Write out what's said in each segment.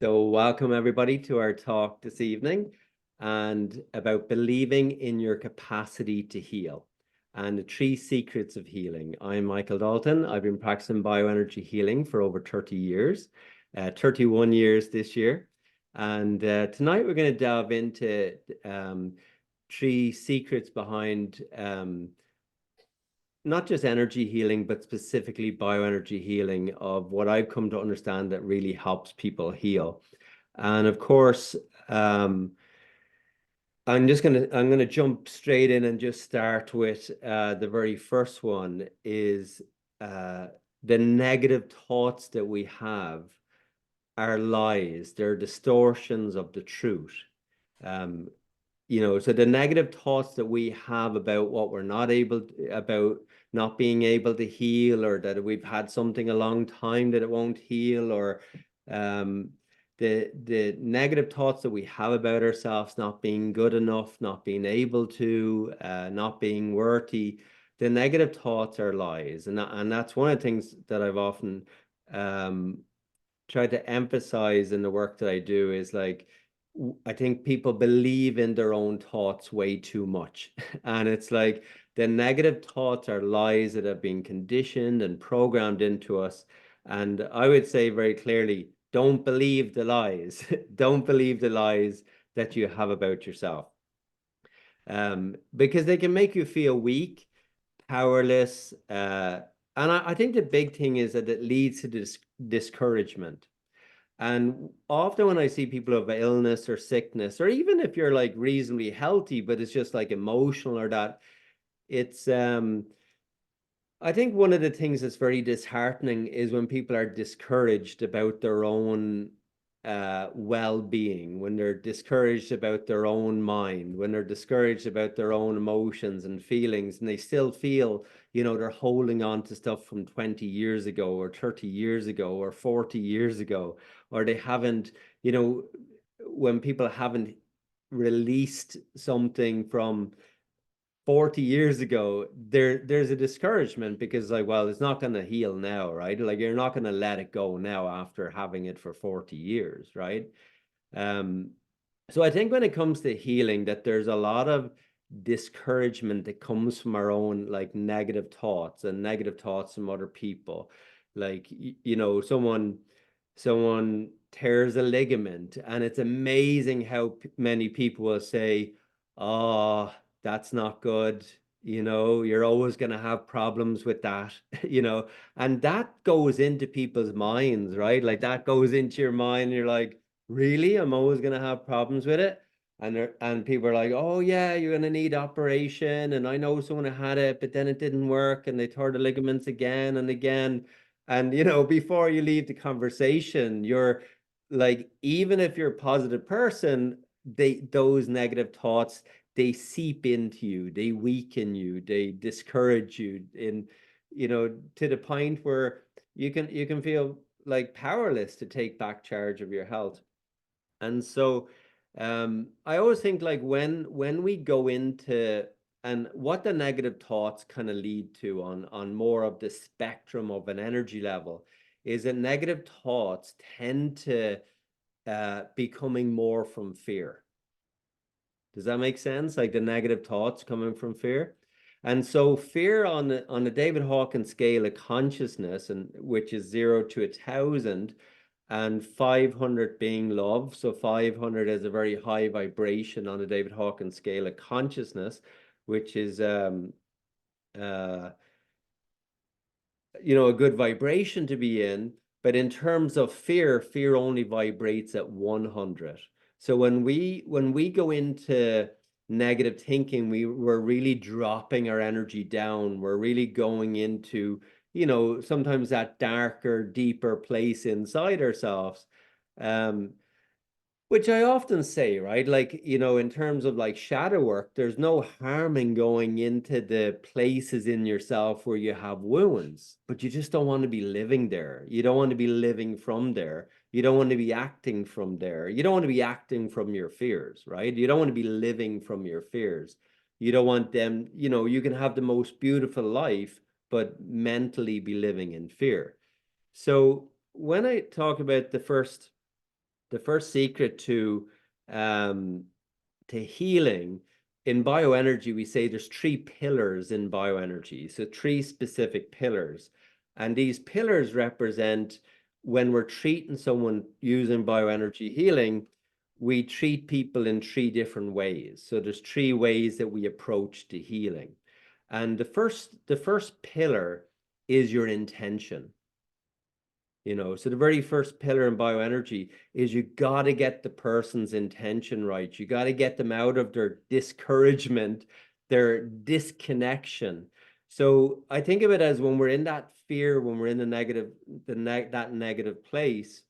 So, welcome everybody to our talk this evening and about believing in your capacity to heal and the three secrets of healing. I'm Michael Dalton. I've been practicing bioenergy healing for over 30 years, 31 years this year. And tonight we're going to delve into three secrets behind not just energy healing, but specifically bioenergy healing of what I've come to understand that really helps people heal. And of course, um, I'm gonna jump straight in and just start with the very first one is uh, the negative thoughts that we have are lies. They're distortions of the truth. Um, so the negative thoughts that we have about what we're not able to, about not being able to heal, or that we've had something a long time that it won't heal, or um, the negative thoughts that we have about ourselves not being good enough, not being able to, not being worthy. The negative thoughts are lies, and that's one of the things that I've often um, try to emphasize in the work that I do is like I think people believe in their own thoughts way too much. And it's like the negative thoughts are lies that have been conditioned and programmed into us. And I would say very clearly, don't believe the lies. Don't believe the lies that you have about yourself. Because they can make you feel weak, powerless. And I think the big thing is that it leads to discouragement. And often when I see people have illness or sickness, or even if you're like reasonably healthy, but it's just like emotional or that, it's I think one of the things that's very disheartening is when people are discouraged about their own well-being, when they're discouraged about their own mind, when they're discouraged about their own emotions and feelings, and they still feel, they're holding on to stuff from 20 years ago or 30 years ago or 40 years ago, or they haven't, when people haven't released something from 40 years ago, there's a discouragement because like, well, it's not going to heal now, right? Like you're not going to let it go now after having it for 40 years, right? Um, so I think when it comes to healing, that there's a lot of discouragement that comes from our own like negative thoughts and negative thoughts from other people. Like someone tears a ligament, and it's amazing how many people will say, "Oh, that's not good." You're always going to have problems with that, and that goes into people's minds, right? Like that goes into your mind. You're like, really? I'm always going to have problems with it. And people are like, oh yeah, you're going to need operation. And I know someone who had it, but then it didn't work and they tore the ligaments again and again. And before you leave the conversation, you're like, even if you're a positive person, those negative thoughts, they seep into you, they weaken you, they discourage you to the point where you can feel like powerless to take back charge of your health. And so I always think like when we go into and what the negative thoughts kind of lead to on more of the spectrum of an energy level is that negative thoughts tend to be coming more from fear. Does that make sense? Like the negative thoughts coming from fear. And so fear on the David Hawkins scale of consciousness, and which is 0 to 1,000, and 500 being love. So 500 is a very high vibration on the David Hawkins scale of consciousness, which is uh, a good vibration to be in. But in terms of fear, fear only vibrates at 100. So when we go into negative thinking, we're really dropping our energy down. We're really going into, sometimes that darker, deeper place inside ourselves. Um, which I often say, right? Like, in terms of like shadow work, there's no harm in going into the places in yourself where you have wounds, but you just don't want to be living there. You don't want to be living from there. You don't want to be acting from there. You don't want to be acting from your fears, right? You don't want to be living from your fears. You don't want them, you can have the most beautiful life, but mentally be living in fear. So when I talk about the first The first secret um, to healing in bioenergy, we say there's three pillars in bioenergy. So three specific pillars. And these pillars represent when we're treating someone using bioenergy healing, we treat people in three different ways. So there's three ways that we approach the healing. And the first pillar is your intention. So the very first pillar in bioenergy is you got to get the person's intention right. You got to get them out of their discouragement, their disconnection. So I think of it as when we're in that fear, when we're in that negative place,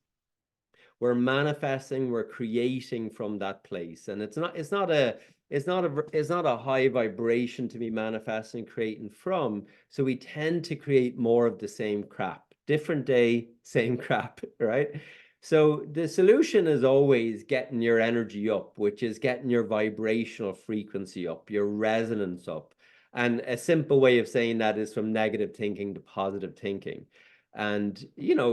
we're manifesting, we're creating from that place. And it's not a high vibration to be manifesting, creating from. So we tend to create more of the same crap. Different day, same crap, right? So the solution is always getting your energy up, which is getting your vibrational frequency up, your resonance up. And a simple way of saying that is from negative thinking to positive thinking. And,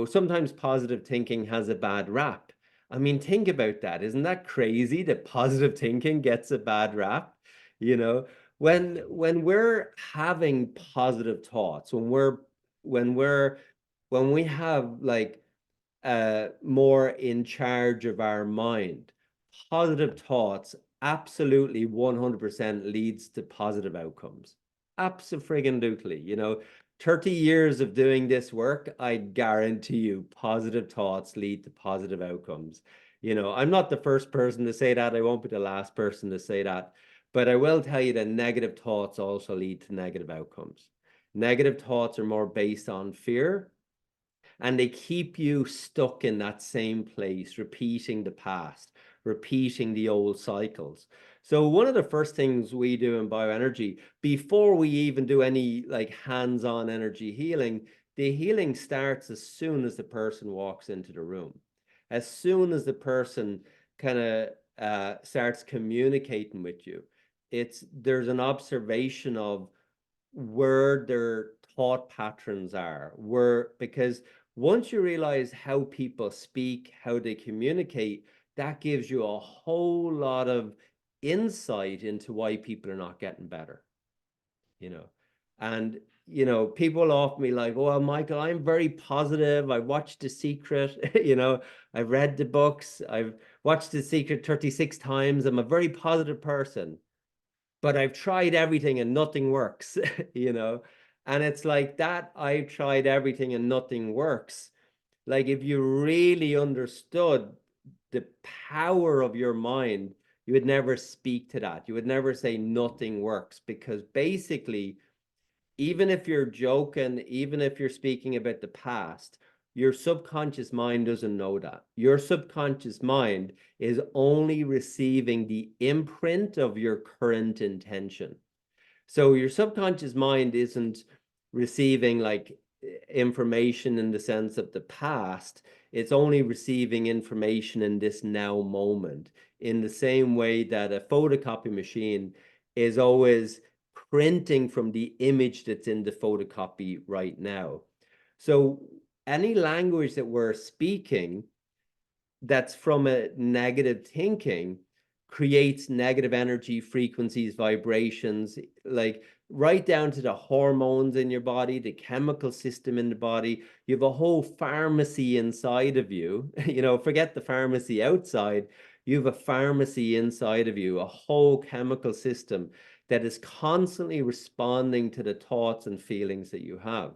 sometimes positive thinking has a bad rap. I mean, think about that. Isn't that crazy that positive thinking gets a bad rap? You know, when we're having positive thoughts, when we're when we have like more in charge of our mind, positive thoughts absolutely 100% leads to positive outcomes. Absolutely. 30 years of doing this work, I guarantee you positive thoughts lead to positive outcomes. I'm not the first person to say that. I won't be the last person to say that. But I will tell you that negative thoughts also lead to negative outcomes. Negative thoughts are more based on fear, and they keep you stuck in that same place, repeating the past, repeating the old cycles. So one of the first things we do in bioenergy, before we even do any like hands-on energy healing, the healing starts as soon as the person walks into the room. As soon as the person kind of starts communicating with you, there's an observation of where their thought patterns are, because once you realize how people speak, how they communicate, that gives you a whole lot of insight into why people are not getting better, you know. And people often be like, "Oh, well, Michael, I'm very positive. I watched The Secret, I've read the books, I've watched The Secret 36 times. I'm a very positive person, but I've tried everything and nothing works," you know? And it's like that, I've tried everything and nothing works. Like if you really understood the power of your mind, you would never speak to that. You would never say nothing works, because basically, even if you're joking, even if you're speaking about the past, your subconscious mind doesn't know that. Your subconscious mind is only receiving the imprint of your current intention. So your subconscious mind isn't receiving like information in the sense of the past. It's only receiving information in this now moment, in the same way that a photocopy machine is always printing from the image that's in the photocopy right now. So any language that we're speaking that's from a negative thinking creates negative energy, frequencies, vibrations, like right down to the hormones in your body, the chemical system in the body. You have a whole pharmacy inside of you. Forget the pharmacy outside. You have a pharmacy inside of you, a whole chemical system that is constantly responding to the thoughts and feelings that you have.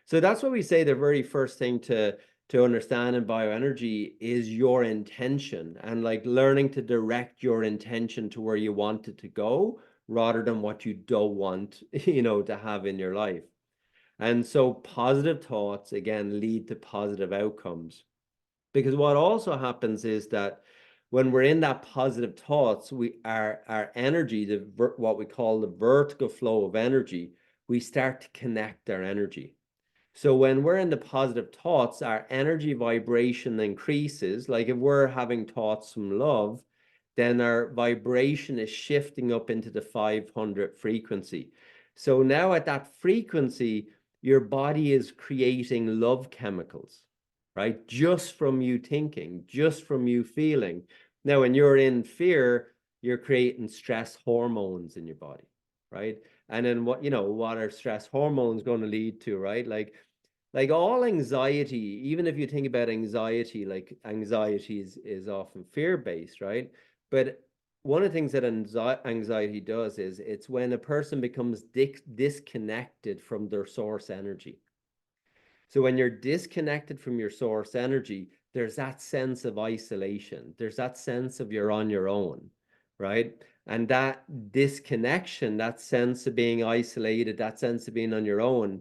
So that's what we say the very first thing to understand in bioenergy is your intention, and like learning to direct your intention to where you want it to go rather than what you don't want, to have in your life. And so positive thoughts again lead to positive outcomes. Because what also happens is that when we're in that positive thoughts, our energy, what we call the vertical flow of energy, we start to connect our energy. So when we're in the positive thoughts, our energy vibration increases. Like if we're having thoughts from love, then our vibration is shifting up into the 500 frequency. So now at that frequency, your body is creating love chemicals, right? Just from you thinking, just from you feeling. Now, when you're in fear, you're creating stress hormones in your body, right? And then what, what are stress hormones going to lead to, right? Like all anxiety, even if you think about anxiety, like anxiety is often fear-based, right? But one of the things that anxiety does is it's when a person becomes disconnected from their source energy. So when you're disconnected from your source energy, there's that sense of isolation. There's that sense of you're on your own, right? And that disconnection, that sense of being isolated, that sense of being on your own,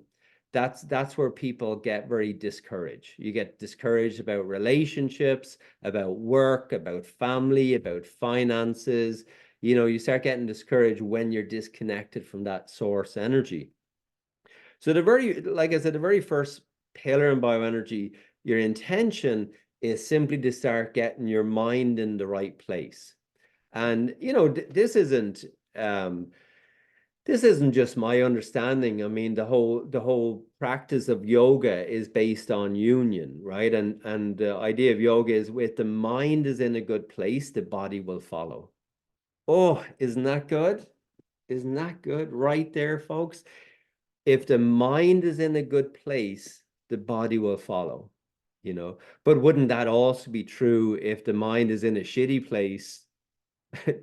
that's where people get very discouraged. You get discouraged about relationships, about work, about family, about finances. You start getting discouraged when you're disconnected from that source energy. So like I said, the very first pillar in bioenergy, your intention is simply to start getting your mind in the right place. And um, this isn't just my understanding. I mean, the whole practice of yoga is based on union, right? And the idea of yoga is if the mind is in a good place, the body will follow. Oh, isn't that good? Isn't that good? Right there, folks. If the mind is in a good place, the body will follow. But wouldn't that also be true if the mind is in a shitty place?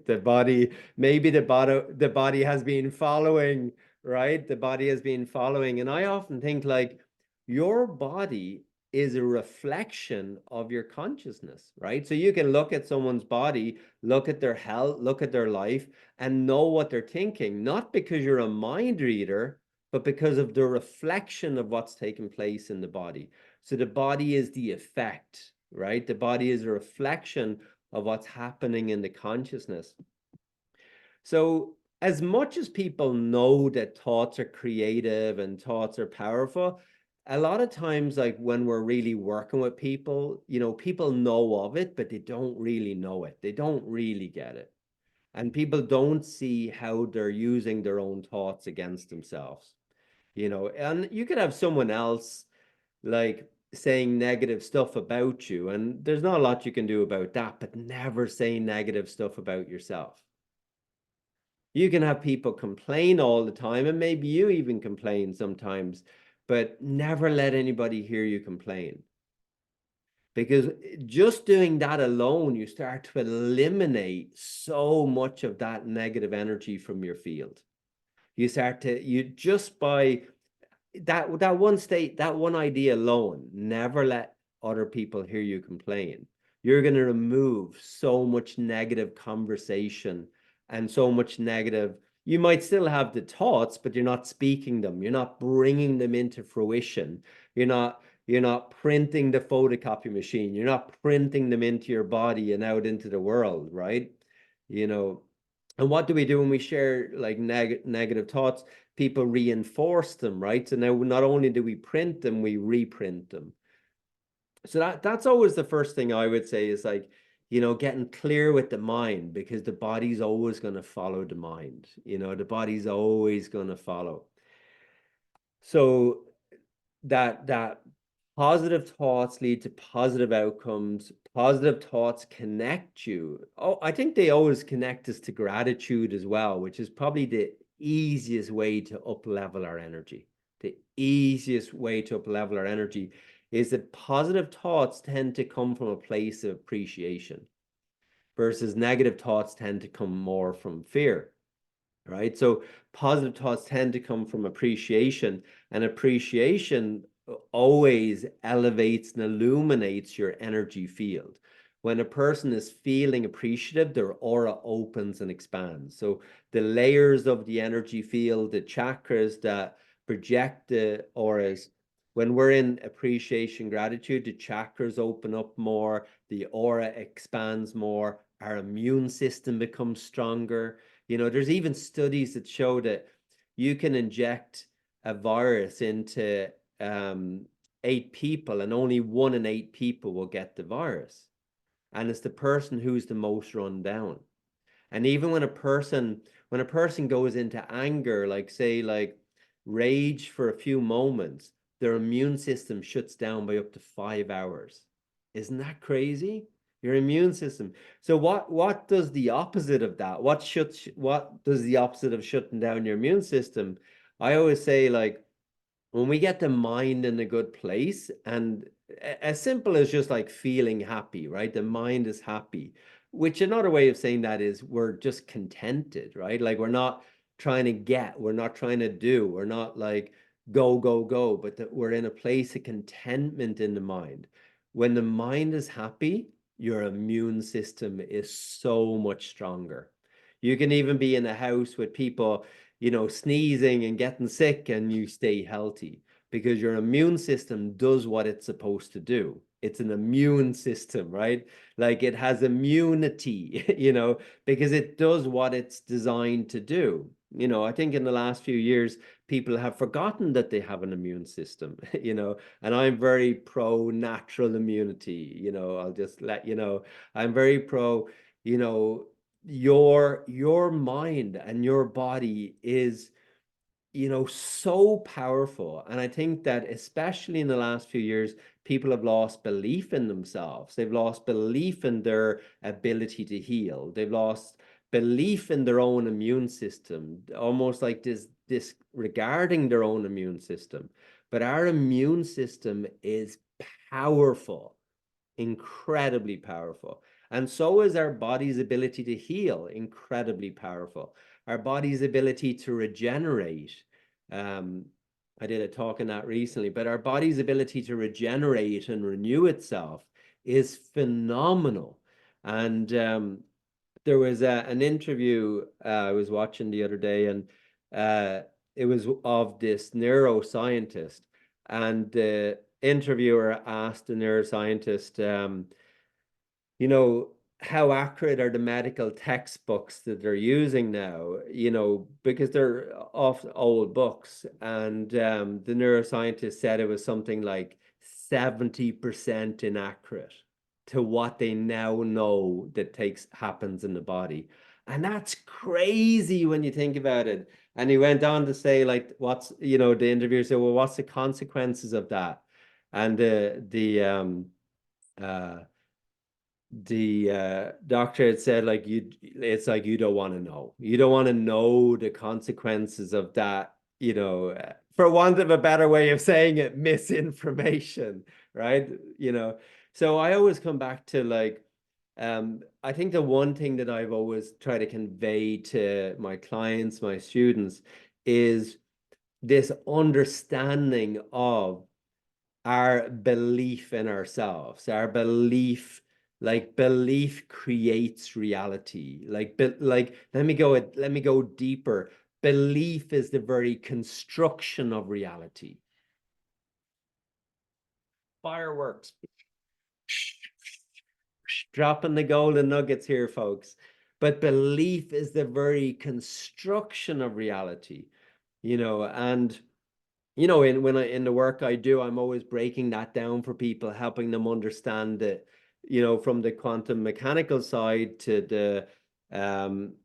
The body, maybe the body has been following, right? The body has been following. And I often think like your body is a reflection of your consciousness, right? So you can look at someone's body, look at their health, look at their life, and know what they're thinking, not because you're a mind reader, but because of the reflection of what's taking place in the body. So the body is the effect, right? The body is a reflection of what's happening in the consciousness. So, as much as people know that thoughts are creative and thoughts are powerful, a lot of times, like when we're really working with people, people know of it, but they don't really know it. They don't really get it. And people don't see how they're using their own thoughts against themselves. And you could have someone else like saying negative stuff about you, and there's not a lot you can do about that, but never say negative stuff about yourself. You can have people complain all the time, and maybe you even complain sometimes, but never let anybody hear you complain. Because just doing that alone, you start to eliminate so much of that negative energy from your field. You just by that one state, that one idea alone, never let other people hear you complain. You're going to remove so much negative conversation and so much negative. You might still have the thoughts, but you're not speaking them. You're not bringing them into fruition. You're not printing the photocopy machine. You're not printing them into your body and out into the world, right? You know, and what do we do when we share like negative thoughts? People reinforce them, right? So now not only do we print them, we reprint them. So that's always the first thing I would say is like, getting clear with the mind, because the body's always going to follow the mind. The body's always going to follow. So that positive thoughts lead to positive outcomes. Positive thoughts connect you. Oh, I think they always connect us to gratitude as well, which is probably the easiest way to up level our energy. The easiest way to up level our energy is that positive thoughts tend to come from a place of appreciation, versus negative thoughts tend to come more from fear, right? So positive thoughts tend to come from appreciation, and appreciation always elevates and illuminates your energy field. When a person is feeling appreciative, their aura opens and expands. So the layers of the energy field, the chakras that project the auras, when we're in appreciation, gratitude, the chakras open up more, the aura expands more, our immune system becomes stronger. There's even studies that show that you can inject a virus into 8 people, and only 1 in 8 people will get the virus. And it's the person who's the most run down. And even when a person goes into anger, like say like rage for a few moments, their immune system shuts down by up to 5 hours. Isn't that crazy? Your immune system. So what does the opposite of that? What does the opposite of shutting down your immune system? I always say, like, when we get the mind in a good place, and as simple as just like feeling happy, right? The mind is happy, which another way of saying that is we're just contented, right? Like we're not trying to get, we're not trying to do, we're not like go, go, go, but that we're in a place of contentment in the mind. When the mind is happy, your immune system is so much stronger. You can even be in a house with people, sneezing and getting sick, and you stay healthy because your immune system does what it's supposed to do. It's an immune system, right? Like it has immunity, because it does what it's designed to do. I think in the last few years, people have forgotten that they have an immune system, and I'm very pro natural immunity. I'll just let you know, I'm very pro, you know, your mind and your body is, so powerful. And I think that especially in the last few years, people have lost belief in themselves. They've lost belief in their ability to heal. They've lost belief in their own immune system, almost like disregarding their own immune system. But our immune system is powerful, incredibly powerful. And so is our body's ability to heal, incredibly powerful. Our body's ability to regenerate. Um, I did a talk on that recently, but our body's ability to regenerate and renew itself is phenomenal. And there was an interview I was watching the other day, and uh, it was of this neuroscientist, and the interviewer asked the neuroscientist, you know, how accurate are the medical textbooks that they're using now? Because they're off old books, and the neuroscientist said it was something like 70% inaccurate to what they now know that takes happens in the body. And that's crazy when you think about it. And he went on to say, like, the interviewer said, well, what's the consequences of that? And uh the doctor had said, like, it's like you don't want to know. You don't want to know the consequences of that, for want of a better way of saying it, misinformation, right? So I always come back to, like, I think the one thing that I've always tried to convey to my clients, my students, is this understanding of our belief in ourselves, our belief, like belief creates reality. Let me go deeper. Belief is the very construction of reality. Fireworks. Dropping the golden nuggets here, folks. But belief is the very construction of reality, and in the work I do, I'm always breaking that down for people, helping them understand it, from the quantum mechanical side to the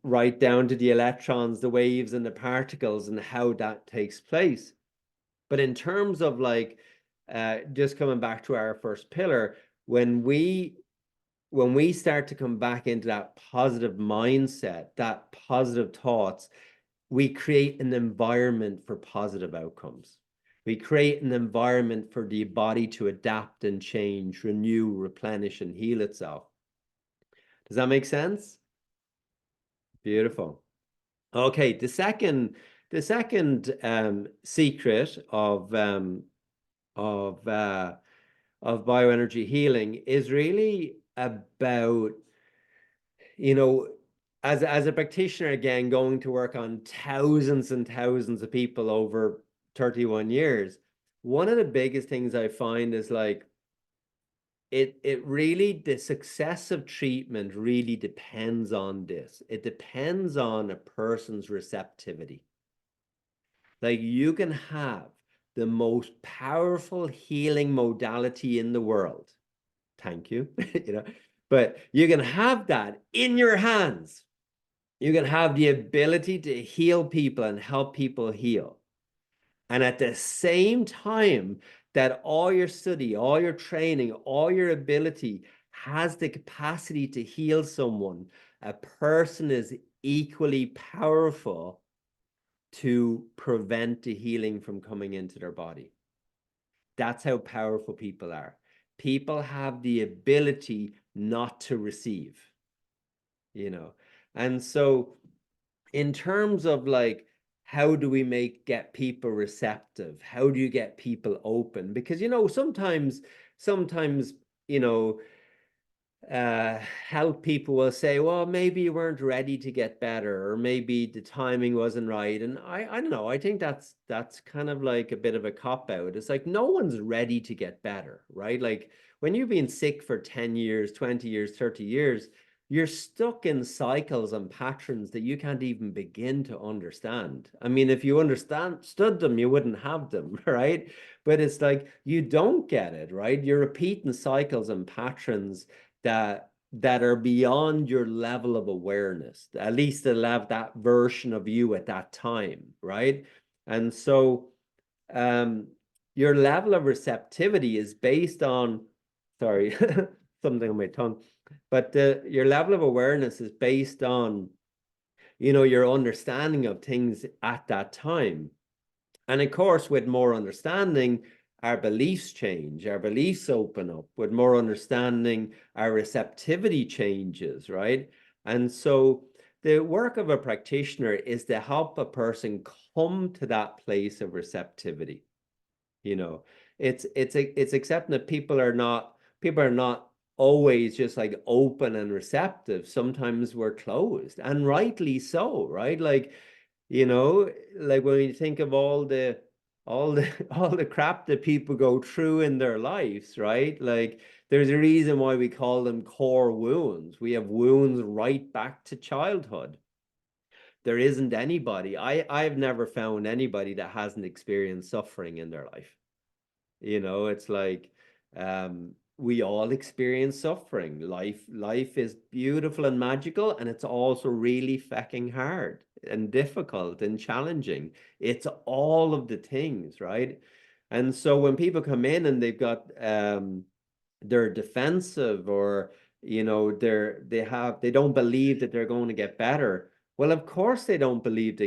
right down to the electrons, the waves, and the particles, and how that takes place. But in terms of, like, just coming back to our first pillar, when we start to come back into that positive mindset, that positive thoughts, we create an environment for positive outcomes. We create an environment for the body to adapt and change, renew, replenish, and heal itself. Does that make sense? Beautiful. Okay, the second secret of bioenergy healing is really about, you know, as a practitioner, again, going to work on thousands and thousands of people over 31 years, one of the biggest things I find is, like, it really, the success of treatment really depends on this. It depends on a person's receptivity. Like, you can have the most powerful healing modality in the world. Thank you. But you can have that in your hands. You can have the ability to heal people and help people heal. And at the same time that all your study, all your training, all your ability has the capacity to heal someone, a person is equally powerful to prevent the healing from coming into their body. That's how powerful people are. People have the ability not to receive, you know. And so in terms of like, how do we get people receptive? How do you get people open? Because, sometimes, you know, help people will say, well, maybe you weren't ready to get better, or maybe the timing wasn't right. And I don't know, I think that's kind of like a bit of a cop out. It's like no one's ready to get better, right? Like when you've been sick for 10 years, 20 years, 30 years, you're stuck in cycles and patterns that you can't even begin to understand. I mean, if you understood them, you wouldn't have them, right? But it's like you don't get it, right? You're repeating cycles and patterns that are beyond your level of awareness, at least that version of you at that time, right? And so um, your level of receptivity is based on, sorry, something on my tongue, but your level of awareness is based on, your understanding of things at that time. And of course, with more understanding, our beliefs change, our beliefs open up. With more understanding, our receptivity changes, right? And so the work of a practitioner is to help a person come to that place of receptivity. You know, it's accepting that people are not always just like open and receptive. Sometimes we're closed, and rightly so, right? You know, like when you think of all the all the crap that people go through in their lives, right? Like there's a reason why we call them core wounds. We have wounds right back to childhood. There isn't anybody, I've never found anybody that hasn't experienced suffering in their life. It's like we all experience suffering. Life is beautiful and magical, and it's also really fucking hard and difficult and challenging. It's all of the things, right? And so when people come in and they're defensive, or they don't believe that they're going to get better. Well, of course they don't believe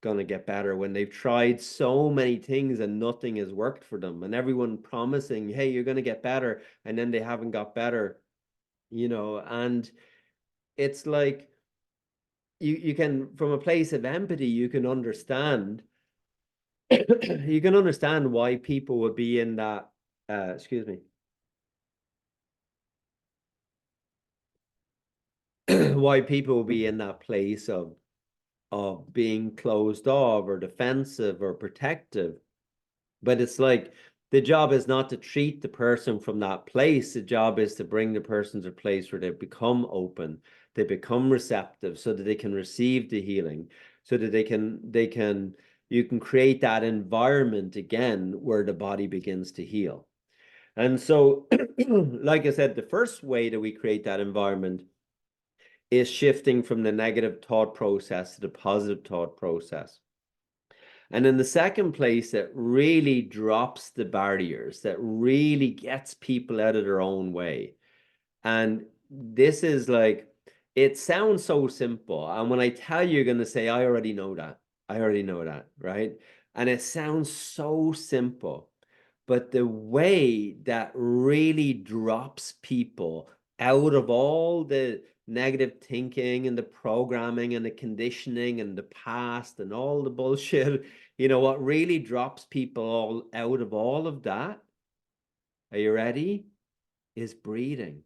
gonna get better when they've tried so many things and nothing has worked for them, and everyone promising, hey, you're gonna get better, and then they haven't got better. And it's like you can, from a place of empathy, you can understand you can understand why people would be in that excuse me why people will be in that place of being closed off or defensive or protective. But it's like the job is not to treat the person from that place. The job is to bring the person to a place where they become open, they become receptive, so that they can receive the healing, so that you can create that environment again where the body begins to heal. And so, like I said, the first way that we create that environment is shifting from the negative thought process to the positive thought process. And in the second place, that really drops the barriers, that really gets people out of their own way. And this is like, it sounds so simple. And when I tell you, you're going to say, I already know that. I already know that, right? And it sounds so simple. But the way that really drops people out of all the negative thinking and the programming and the conditioning and the past and all the bullshit, what really drops people all out of all of that, are you ready? Is breathing.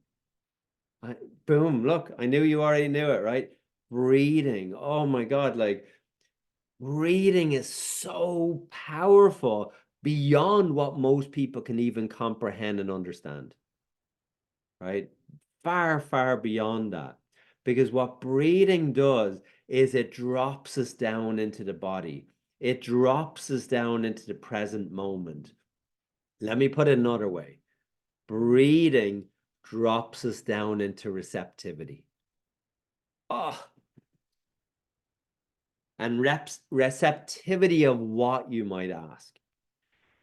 Boom, look, I knew you already knew it, right? Breathing. Oh my God, like breathing is so powerful beyond what most people can even comprehend and understand, right? Far, far beyond that. Because what breathing does is it drops us down into the body. It drops us down into the present moment. Let me put it another way. Breathing drops us down into receptivity. Oh, and receptivity of what, you might ask.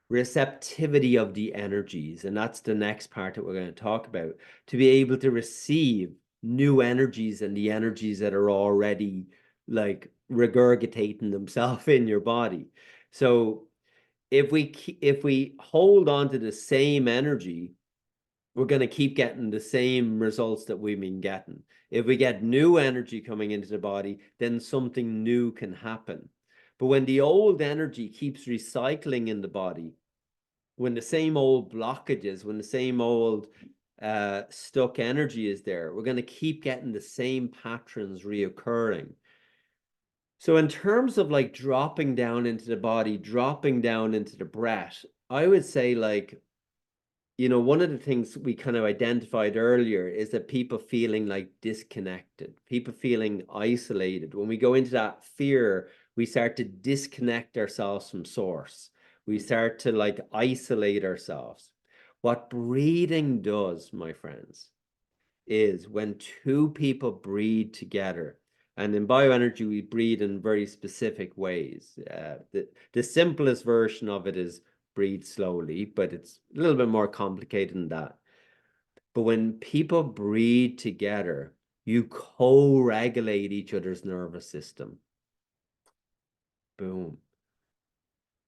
receptivity of the energies. And that's the next part that we're going to talk about, to be able to receive new energies and the energies that are already like regurgitating themselves in your body. So if we hold on to the same energy, we're going to keep getting the same results that we've been getting. If we get new energy coming into the body, then something new can happen. But when the old energy keeps recycling in the body, when the same old blockages, when the same old stuck energy is there, we're going to keep getting the same patterns reoccurring. So in terms of like dropping down into the body, dropping down into the breath, I would say like, one of the things we kind of identified earlier is that people feeling like disconnected, people feeling isolated. When we go into that fear, we start to disconnect ourselves from source. We start to like isolate ourselves. What breathing does, my friends, is when two people breathe together. And in bioenergy, we breathe in very specific ways. The simplest version of it is breathe slowly, but it's a little bit more complicated than that. But when people breathe together, you co-regulate each other's nervous system. Boom.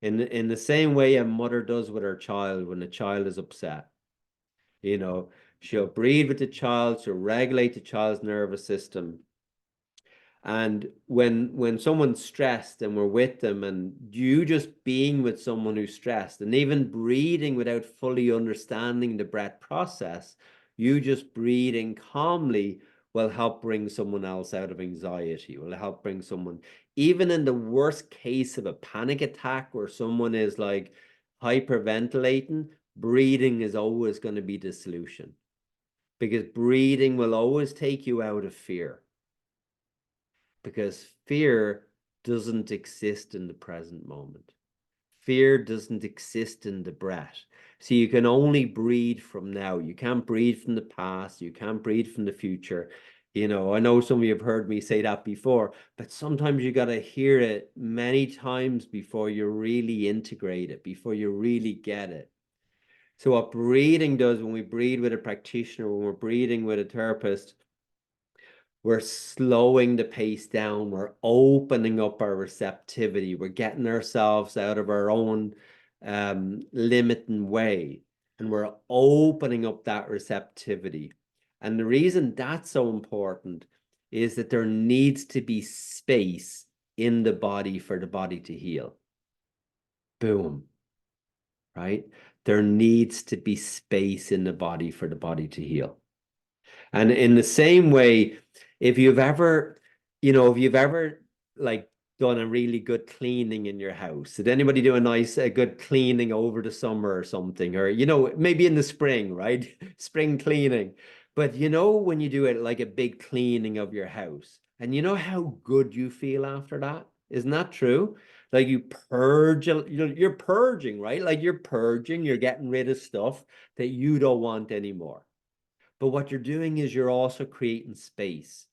In the same way a mother does with her child when the child is upset. You know, she'll breathe with the child, she'll regulate the child's nervous system. And when someone's stressed and we're with them, and you just being with someone who's stressed and even breathing without fully understanding the breath process, you just breathing calmly will help bring someone else out of anxiety, will help bring someone, even in the worst case of a panic attack where someone is like hyperventilating, breathing is always going to be the solution, because breathing will always take you out of fear, because fear doesn't exist in the present moment. Fear doesn't exist in the breath. So you can only breathe from now. You can't breathe from the past. You can't breathe from the future. I know some of you have heard me say that before, but sometimes you got to hear it many times before you really integrate it, before you really get it. So what breathing does, when we breathe with a practitioner, when we're breathing with a therapist, we're slowing the pace down. We're opening up our receptivity. We're getting ourselves out of our own limiting way. And we're opening up that receptivity. And the reason that's so important is that there needs to be space in the body for the body to heal. Boom. Right? There needs to be space in the body for the body to heal. And in the same way, if you've ever like done a really good cleaning in your house, did anybody do a good cleaning over the summer or something? Or, maybe in the spring, right? Spring cleaning. But when you do it like a big cleaning of your house, and you know how good you feel after that? Isn't that true? Like you purge, you're purging, right? Like you're purging, you're getting rid of stuff that you don't want anymore. But what you're doing is you're also creating space.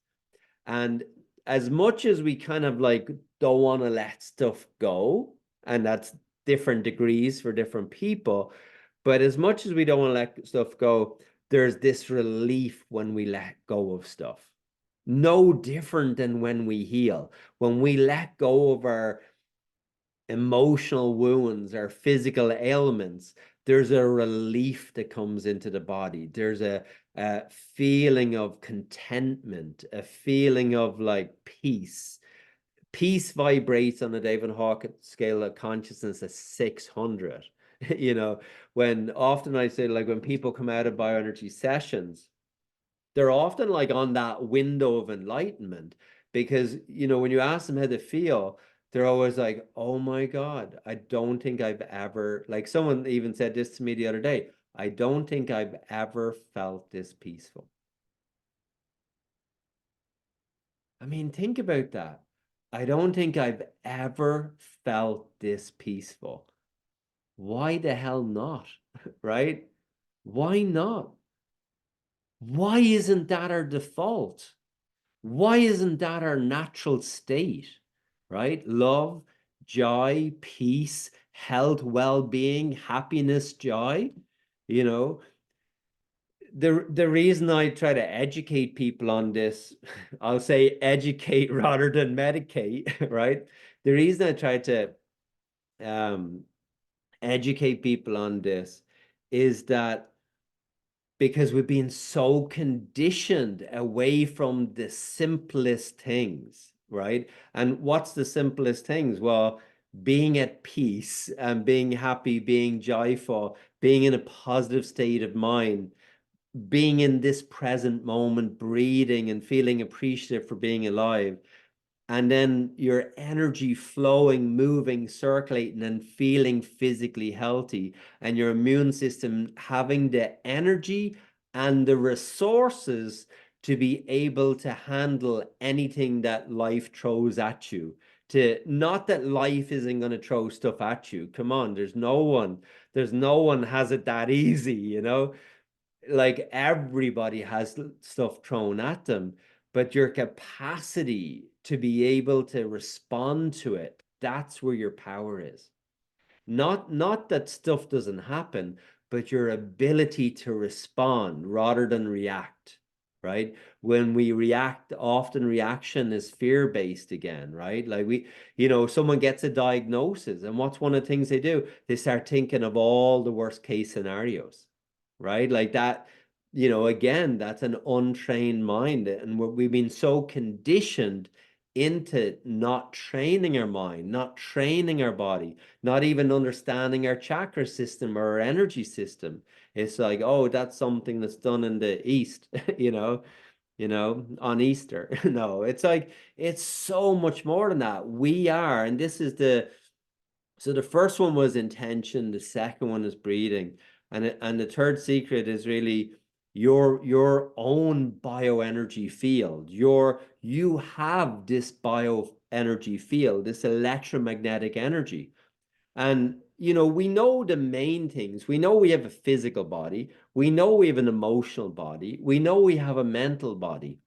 And as much as we kind of like don't want to let stuff go, and that's different degrees for different people, but as much as we don't want to let stuff go, there's this relief when we let go of stuff. No different than when we heal. When we let go of our emotional wounds, our physical ailments, there's a relief that comes into the body. There's a feeling of contentment, a feeling of like peace. Peace vibrates on the David Hawkins scale of consciousness at 600. When often I say, like, when people come out of bioenergy sessions, they're often like on that window of enlightenment, because when you ask them how they feel, they're always like, oh my God, I don't think I've ever, like someone even said this to me the other day, I don't think I've ever felt this peaceful. I mean, think about that. I don't think I've ever felt this peaceful. Why the hell not? Right? Why not? Why isn't that our default? Why isn't that our natural state, right? Love, joy, peace, health, well-being, happiness, joy. You know, the reason I try to educate people on this, I'll say educate rather than medicate, right? The reason I try to um, educate people on this is that because we've been so conditioned away from the simplest things, right? And what's the simplest things? Well, being at peace and being happy, being joyful, being in a positive state of mind, being in this present moment, breathing and feeling appreciative for being alive, and then your energy flowing, moving, circulating, and feeling physically healthy, and your immune system having the energy and the resources to be able to handle anything that life throws at you. To not that life isn't going to throw stuff at you. Come on, there's no one has it that easy, you know? Like everybody has stuff thrown at them, but your capacity to be able to respond to it, that's where your power is. Not that stuff doesn't happen, but your ability to respond rather than react, right? When we react, often reaction is fear-based again, right? Like someone gets a diagnosis, and what's one of the things they do? They start thinking of all the worst case scenarios, right? Like that, again, that's an untrained mind. And we've been so conditioned into not training our mind, not training our body, not even understanding our chakra system or our energy system. It's like, oh, that's something that's done in the East, on Easter. No, it's like, it's so much more than that. We are, and this is so the first one was intention, the second one is breathing. And the third secret is really your own bioenergy field. You have this bioenergy field, this electromagnetic energy. And we know the main things. We know we have a physical body. We know we have an emotional body. We know we have a mental body.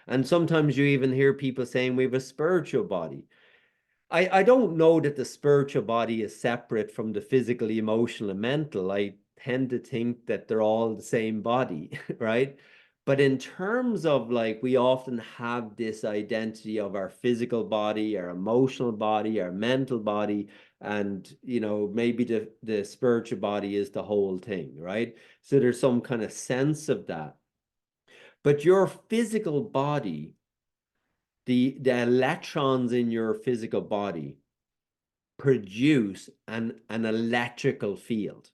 And sometimes you even hear people saying we have a spiritual body. I don't know that the spiritual body is separate from the physical, emotional, and mental. I tend to think that they're all the same body, right? But in terms of like, we often have this identity of our physical body, our emotional body, our mental body, and maybe the spiritual body is the whole thing, right? So there's some kind of sense of that. But your physical body, the electrons in your physical body produce an electrical field.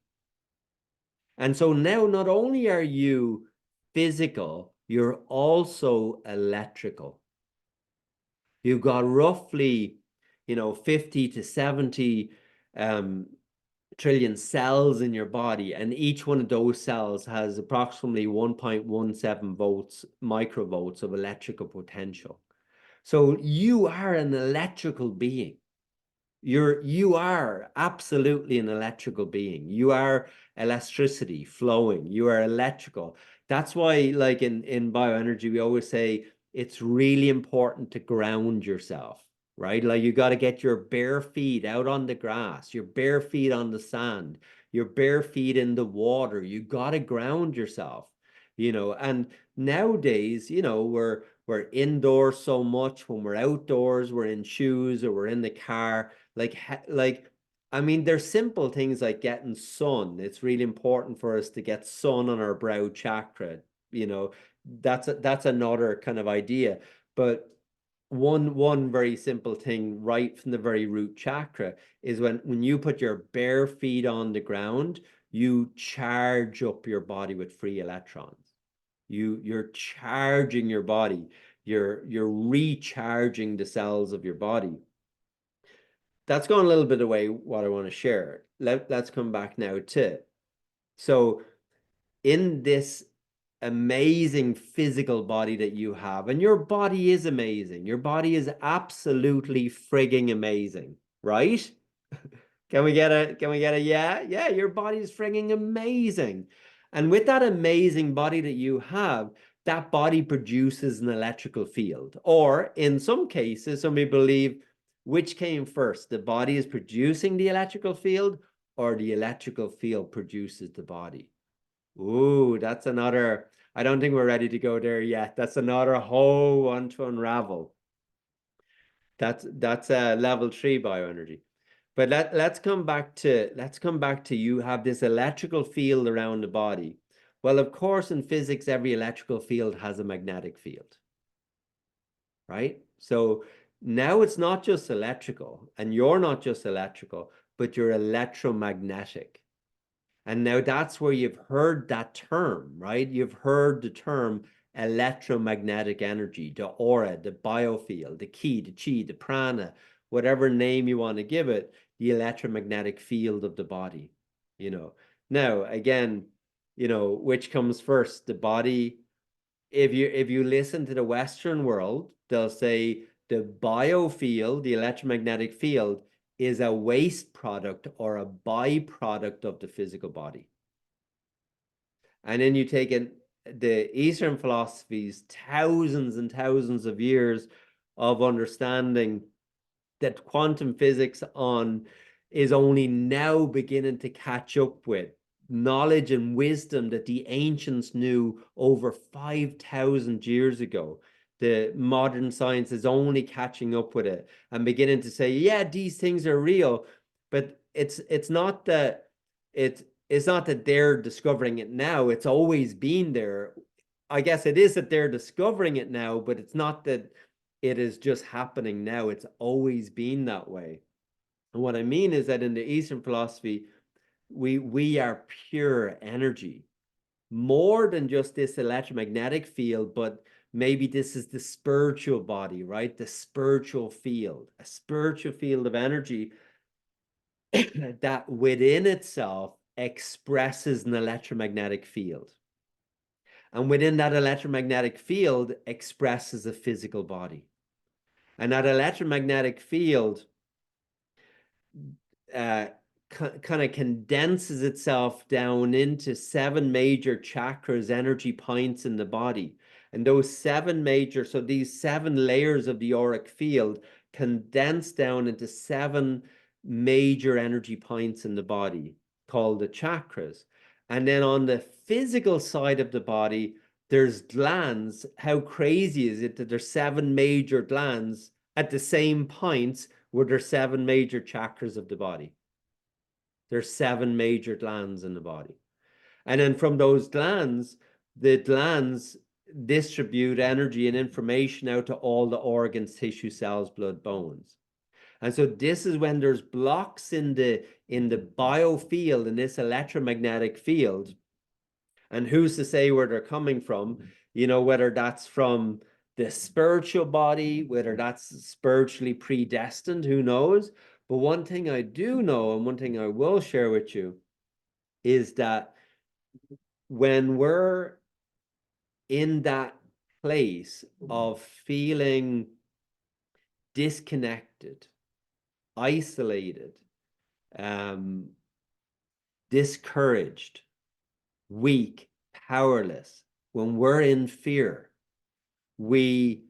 And so now not only are you physical, you're also electrical. You've got roughly, 50 to 70 um, trillion cells in your body, and each one of those cells has approximately 1.17 volts, microvolts of electrical potential. So you are an electrical being. You are absolutely an electrical being. You are electricity flowing. You are electrical. That's why, like in bioenergy, we always say it's really important to ground yourself, right? Like you got to get your bare feet out on the grass, your bare feet on the sand, your bare feet in the water. You got to ground yourself, and nowadays, we're indoors so much. When we're outdoors, we're in shoes or we're in the car. Like I mean, there's simple things like getting sun. It's really important for us to get sun on our brow chakra. You know, that's another kind of idea. But one very simple thing right from the very root chakra is when you put your bare feet on the ground, you charge up your body with free electrons. You're charging your body. You're recharging the cells of your body. That's gone a little bit away what I want to share. Let's come back now to. So in this amazing physical body that you have, and your body is amazing. Your body is absolutely frigging amazing, right? Can we get a yeah? Yeah, your body is frigging amazing. And with that amazing body that you have, that body produces an electrical field. Or in some cases, some people believe which came first? The body is producing the electrical field, or the electrical field produces the body? Ooh, that's another, I don't think we're ready to go there yet. That's another whole one to unravel. That's a level 3 bioenergy. But let's come back to you have this electrical field around the body. Well, of course, in physics, every electrical field has a magnetic field, right? So now it's not just electrical, and you're not just electrical, but you're electromagnetic. And now that's where you've heard that term, right? You've heard the term electromagnetic energy, the aura, the biofield, the ki, the chi, the prana, whatever name you want to give it, the electromagnetic field of the body, you know. Now, again, which comes first, the body? If you listen to the Western world, they'll say the biofield, the electromagnetic field, is a waste product or a byproduct of the physical body. And then you take in the Eastern philosophies, thousands and thousands of years of understanding that quantum physics on is only now beginning to catch up with knowledge and wisdom that the ancients knew over 5,000 years ago. The modern science is only catching up with it and beginning to say, yeah, these things are real, but it's not that it's not that they're discovering it now. It's always been there. I guess it is that they're discovering it now, but it's not that it is just happening now. It's always been that way. And what I mean is that in the Eastern philosophy, we are pure energy, more than just this electromagnetic field, but maybe this is the spiritual body, right? The spiritual field, a spiritual field of energy that within itself expresses an electromagnetic field. And within that electromagnetic field expresses a physical body. And that electromagnetic field uh, kind of condenses itself down into 7 major chakras, energy points in the body. And those 7 major, so these 7 layers of the auric field condense down into 7 major energy points in the body called the chakras. And then on the physical side of the body, there's glands. How crazy is it that there's 7 major glands at the same points where there's 7 major chakras of the body? There's 7 major glands in the body. And then from those glands, the glands distribute energy and information out to all the organs, tissue, cells, blood, bones. And so this is when there's blocks in the biofield, in this electromagnetic field. And who's to say where they're coming from? Whether that's from the spiritual body, whether that's spiritually predestined, who knows? But one thing I do know, and one thing I will share with you, is that when we're in that place of feeling disconnected, isolated, um, discouraged, weak, powerless, when we're in fear, we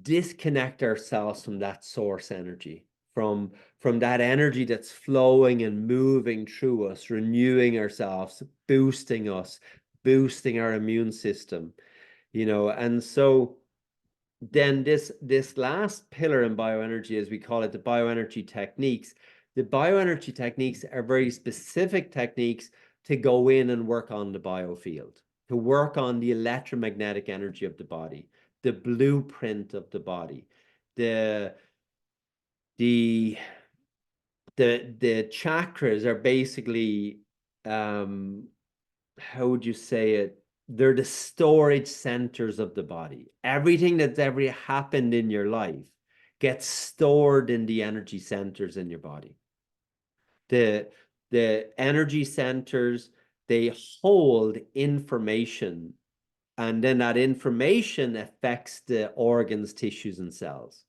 disconnect ourselves from that source energy, from that energy that's flowing and moving through us, renewing ourselves, boosting us, boosting our immune system, and so then this last pillar in bioenergy, as we call it, the bioenergy techniques. The bioenergy techniques are very specific techniques to go in and work on the biofield, to work on the electromagnetic energy of the body, the blueprint of the body, the the the chakras are basically, how would you say it? They're the storage centers of the body. Everything that's ever happened in your life gets stored in the energy centers in your body. The energy centers, they hold information, and then that information affects the organs, tissues, and cells.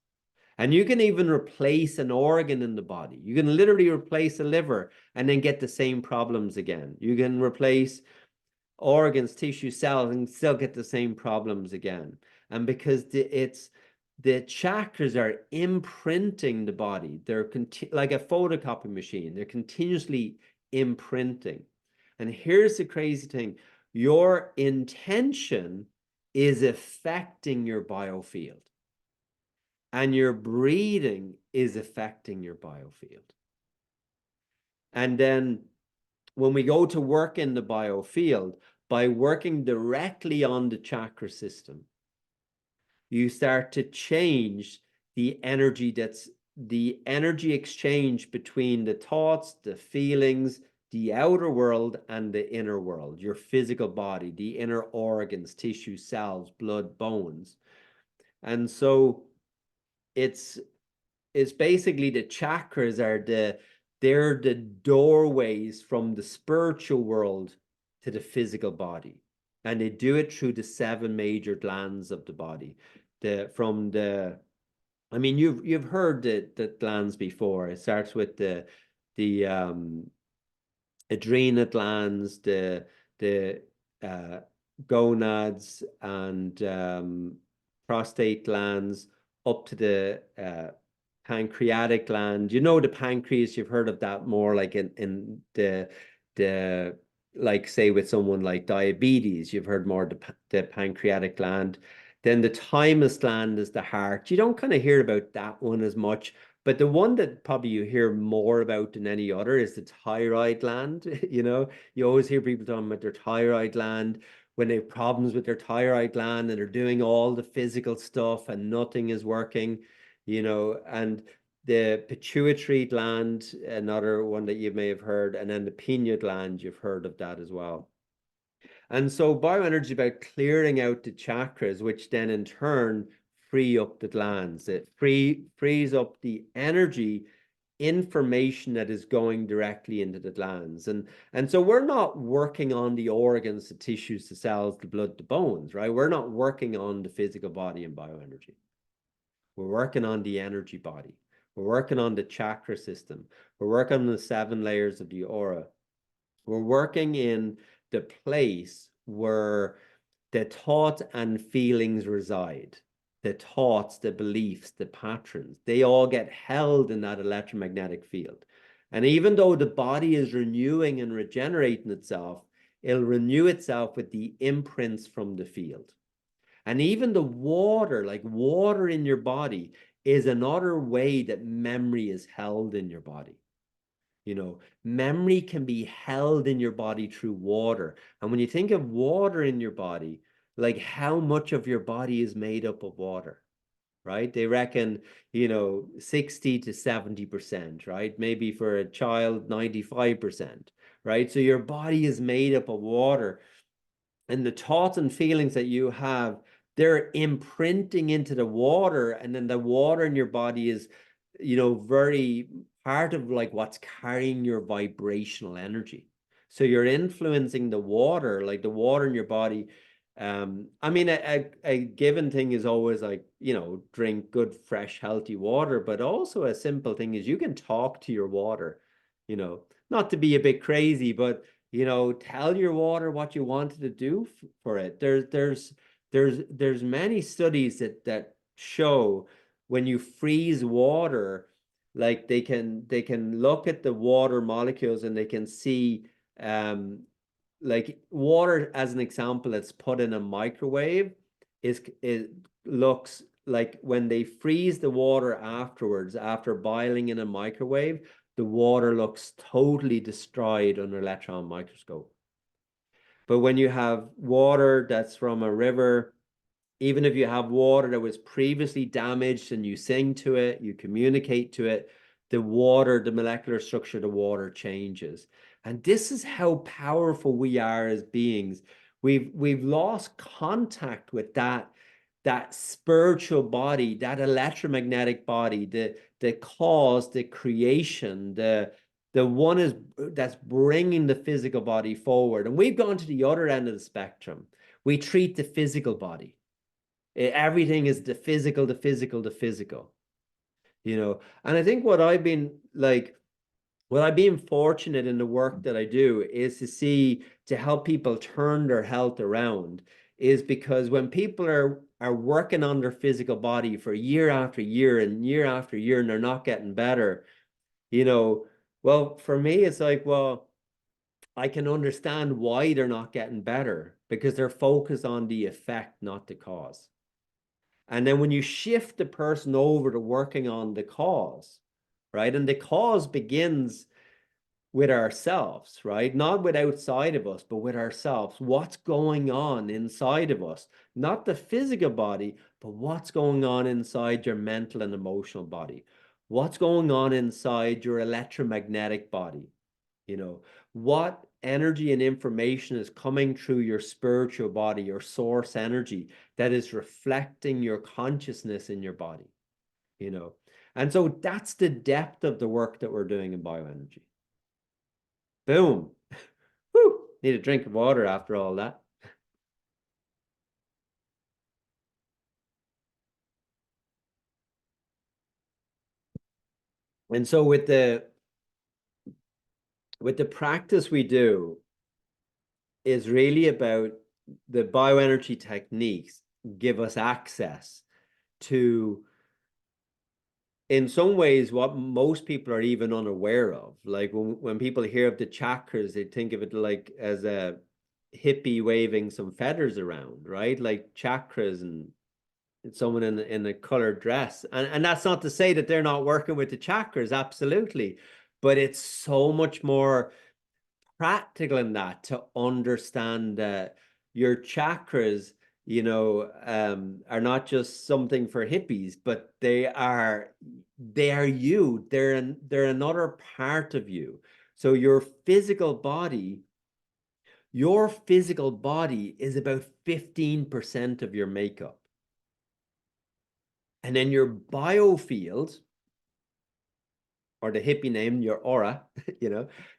And you can even replace an organ in the body. You can literally replace a liver and then get the same problems again. You can replace organs, tissue, cells, and still get the same problems again. And because it's the chakras are imprinting the body. They're like a photocopy machine. They're continuously imprinting. And here's the crazy thing. Your intention is affecting your biofield, and your breathing is affecting your biofield. And then when we go to work in the biofield, by working directly on the chakra system, you start to change the energy exchange between the thoughts, the feelings, the outer world and the inner world, your physical body, the inner organs, tissue, cells, blood, bones. And so it's basically the chakras they're the doorways from the spiritual world to the physical body. And they do it through the 7 major glands of the body. I mean, you've heard the glands before. It starts with the adrenal glands, the uh, gonads, and prostate glands, up to the pancreatic gland. You know, the pancreas, you've heard of that more like in the like, say, with someone like diabetes, you've heard more the pancreatic gland. Then the thymus gland is the heart. You don't kind of hear about that one as much, but the one that probably you hear more about than any other is the thyroid gland. You know, you always hear people talking about their thyroid gland when they have problems with their thyroid gland and they're doing all the physical stuff and nothing is working, you know. And the pituitary gland, another one that you may have heard, and then the pineal gland, you've heard of that as well. And so bioenergy is about clearing out the chakras, which then in turn free up the glands. It frees up the energy information that is going directly into the glands. And so we're not working on the organs, the tissues, the cells, the blood, the bones, right? We're not working on the physical body and bioenergy. We're working on the energy body. We're working on the chakra system. We're working on the 7 layers of the aura. We're working in the place where the thoughts and feelings reside. The thoughts, the beliefs, the patterns, they all get held in that electromagnetic field. And even though the body is renewing and regenerating itself, it'll renew itself with the imprints from the field. And even the water, like water in your body, is another way that memory is held in your body. You know, memory can be held in your body through water. And when you think of water in your body, like how much of your body is made up of water, right? They reckon, 60 to 70%, right? Maybe for a child, 95%, right? So your body is made up of water. And the thoughts and feelings that you have, they're imprinting into the water, and then the water in your body is, very part of like what's carrying your vibrational energy. So you're influencing the water, like the water in your body. I mean, a given thing is always like, drink good, fresh, healthy water, but also a simple thing is you can talk to your water, not to be a bit crazy, but tell your water what you wanted to do for it. There's many studies that show when you freeze water, like they can look at the water molecules and they can see, like water as an example that's put in a microwave it looks like when they freeze the water afterwards, after boiling in a microwave, the water looks totally destroyed under electron microscope. But when you have water that's from a river, even if you have water that was previously damaged and you sing to it, you communicate to it, the molecular structure of the water changes. And this is how powerful we are as beings. We've lost contact with that spiritual body, that electromagnetic body, the cause, the creation, the one that's bringing the physical body forward. And we've gone to the other end of the spectrum. We treat the physical body. Everything is the physical, the physical, the physical, And I think what I've been fortunate in the work that I do is to help people turn their health around, is because when people are working on their physical body for year after year and year after year and they're not getting better, you know, well, for me, it's like, well, I can understand why they're not getting better because they're focused on the effect, not the cause. And then when you shift the person over to working on the cause, right? And the cause begins with ourselves, right? Not with outside of us, but with ourselves. What's going on inside of us? Not the physical body, but what's going on inside your mental and emotional body? What's going on inside your electromagnetic body? You know, what energy and information is coming through your spiritual body, your source energy that is reflecting your consciousness in your body, you know? And so that's the depth of the work that we're doing in bioenergy. Boom. Whew. Need a drink of water after all that. And so with the practice we do is really about the bioenergy techniques give us access to, in some ways, what most people are even unaware of. Like when people hear of the chakras, they think of it like as a hippie waving some feathers around, right? Like chakras and someone in a colored dress. And that's not to say that they're not working with the chakras, absolutely. But it's so much more practical in that to understand that your chakras, are not just something for hippies, but they are you. They're another part of you. So your physical body is about 15% of your makeup. And then your biofield, or the hippie name, your aura,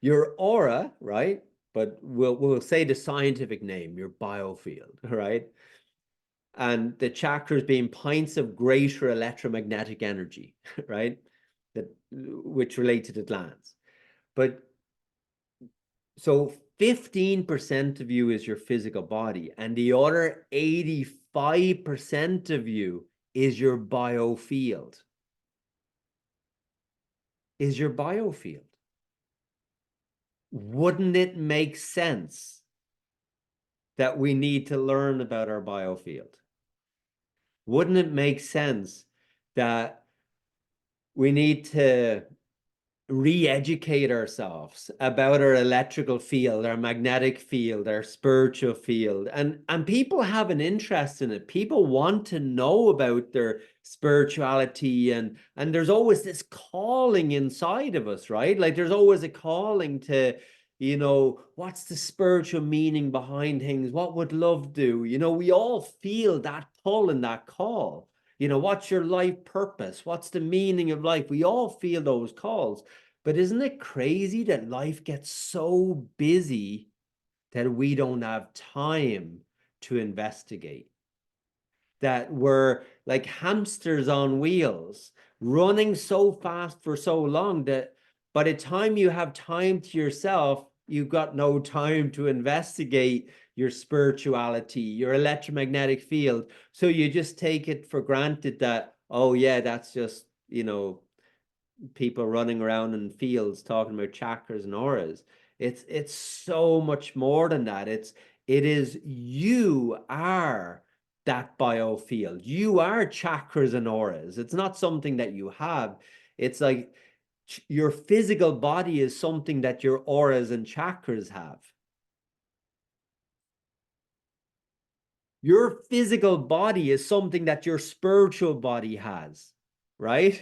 your aura, right? But we'll say the scientific name, your biofield, right? And the chakras being points of greater electromagnetic energy, right? Which relate to the glands. But so 15% of you is your physical body, and the other 85% of you is your biofield. Is your biofield. Wouldn't it make sense that we need to learn about our biofield? Wouldn't it make sense that we need to re-educate ourselves about our electrical field, our magnetic field, our spiritual field? And people have an interest in it. People want to know about their spirituality, and there's always this calling inside of us, right? Like there's always a calling to, what's the spiritual meaning behind things? What would love do? We all feel that pull and that call. What's your life purpose? What's the meaning of life? We all feel those calls. But isn't it crazy that life gets so busy that we don't have time to investigate? That we're like hamsters on wheels, running so fast for so long that by the time you have time to yourself, you've got no time to investigate your spirituality, your electromagnetic field. So you just take it for granted that, oh yeah, that's just, people running around in fields talking about chakras and auras. It's so much more than that. It is you are that biofield. You are chakras and auras. It's not something that you have. It's like your physical body is something that your auras and chakras have. Your physical body is something that your spiritual body has, right?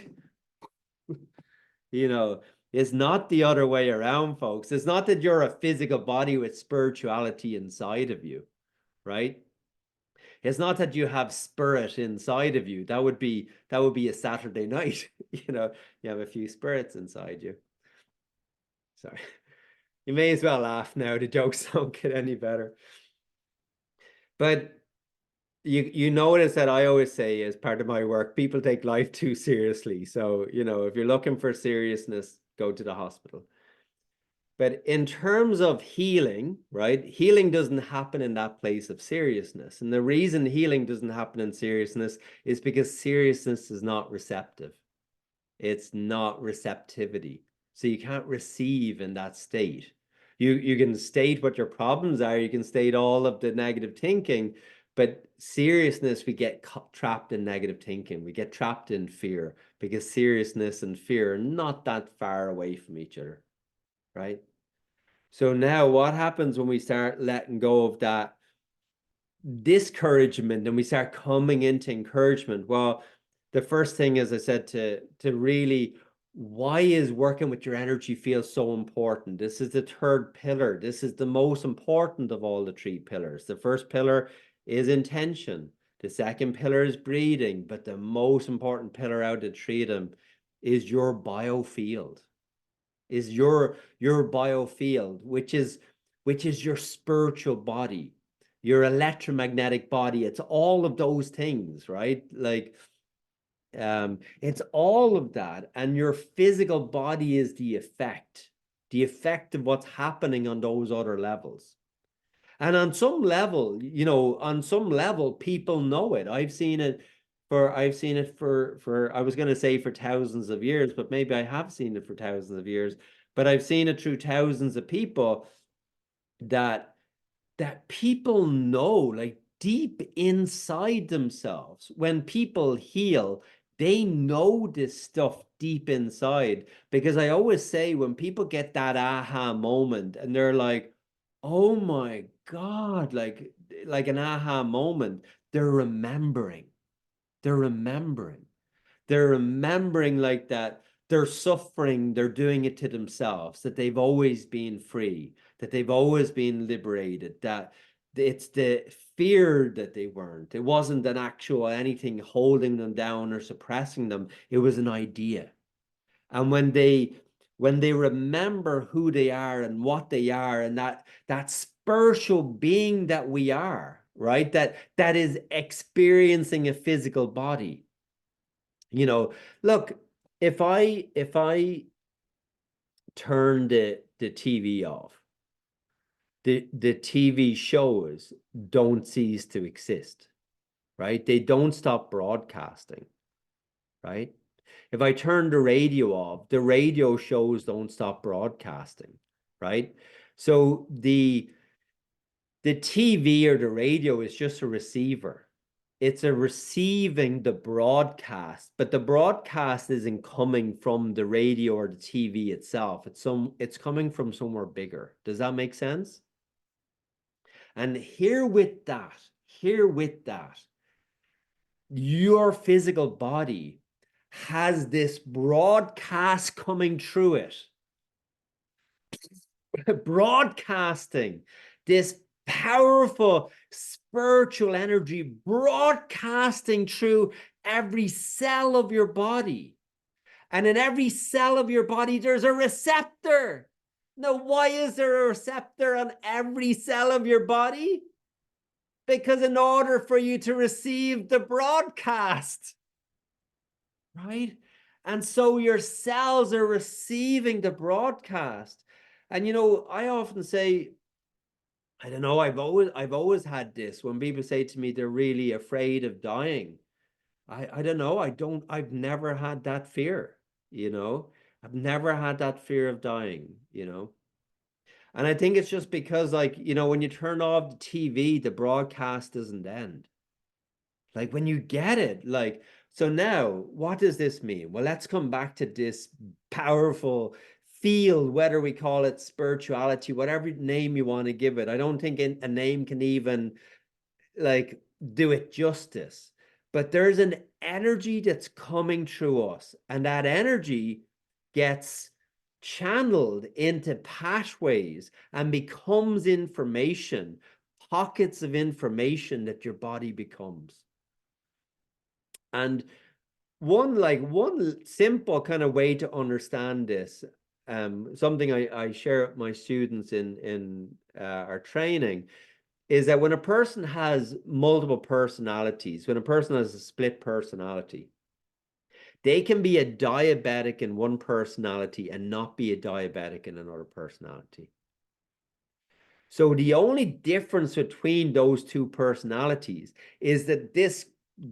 You know, it's not the other way around, folks. It's not that you're a physical body with spirituality inside of you, right? It's not that you have spirit inside of you. That would be a Saturday night. You have a few spirits inside you. Sorry. You may as well laugh now. The jokes don't get any better. But you notice that I always say as part of my work, people take life too seriously. So, if you're looking for seriousness, go to the hospital. But in terms of healing, right? Healing doesn't happen in that place of seriousness. And the reason healing doesn't happen in seriousness is because seriousness is not receptive. It's not receptivity. So you can't receive in that state. You can state what your problems are, you can state all of the negative thinking, but seriousness, we get trapped in negative thinking. We get trapped in fear because seriousness and fear are not that far away from each other, right? So now what happens when we start letting go of that discouragement and we start coming into encouragement? Well, the first thing, as I said, to really, why is working with your energy feel so important? This is the third pillar. This is the most important of all the three pillars. The first pillar is intention. The second pillar is breathing, but the most important pillar out of the three of them is your biofield, is your biofield, which is your spiritual body, your electromagnetic body. It's all of those things, right? Like it's all of that. And your physical body is the effect of what's happening on those other levels. And on some level, on some level, people know it. I've seen it I was going to say for thousands of years, but maybe I have seen it for thousands of years, but I've seen it through thousands of people that people know, like deep inside themselves. When people heal, they know this stuff deep inside. Because I always say, when people get that aha moment and they're like, oh my God, like an aha moment, they're remembering. They're remembering. They're remembering like that they're suffering, they're doing it to themselves, that they've always been free, that they've always been liberated, that it's the fear that they weren't. It wasn't an actual anything holding them down or suppressing them. It was an idea. And when they remember who they are and what they are and that spiritual being that we are, right? That is experiencing a physical body. Look, if I turn the TV off, the TV shows don't cease to exist, right? They don't stop broadcasting, right? If I turn the radio off, the radio shows don't stop broadcasting, right? So the TV or the radio is just a receiver. It's a receiving the broadcast, but the broadcast isn't coming from the radio or the TV itself. It's coming from somewhere bigger. Does that make sense? And here with that, your physical body has this broadcast coming through it, broadcasting this powerful spiritual energy broadcasting through every cell of your body. And in every cell of your body, there's a receptor. Now, why is there a receptor on every cell of your body? Because in order for you to receive the broadcast, right? And so your cells are receiving the broadcast. And I often say, I don't know, I've always had this when people say to me they're really afraid of dying. I don't know, I've never had that fear, you know. I've never had that fear of dying. And I think it's just because, like, when you turn off the TV, the broadcast doesn't end. Like when you get it, like, so now what does this mean? Well, let's come back to this powerful field, whether we call it spirituality, whatever name you want to give it. I don't think a name can even like do it justice. But there's an energy that's coming through us, and that energy gets channeled into pathways and becomes information, pockets of information that your body becomes. And one simple kind of way to understand this, something I share with my students in our training, is that when a person has multiple personalities, when a person has a split personality, They can be a diabetic in one personality and not be a diabetic in another personality. So the only difference between those two personalities is that this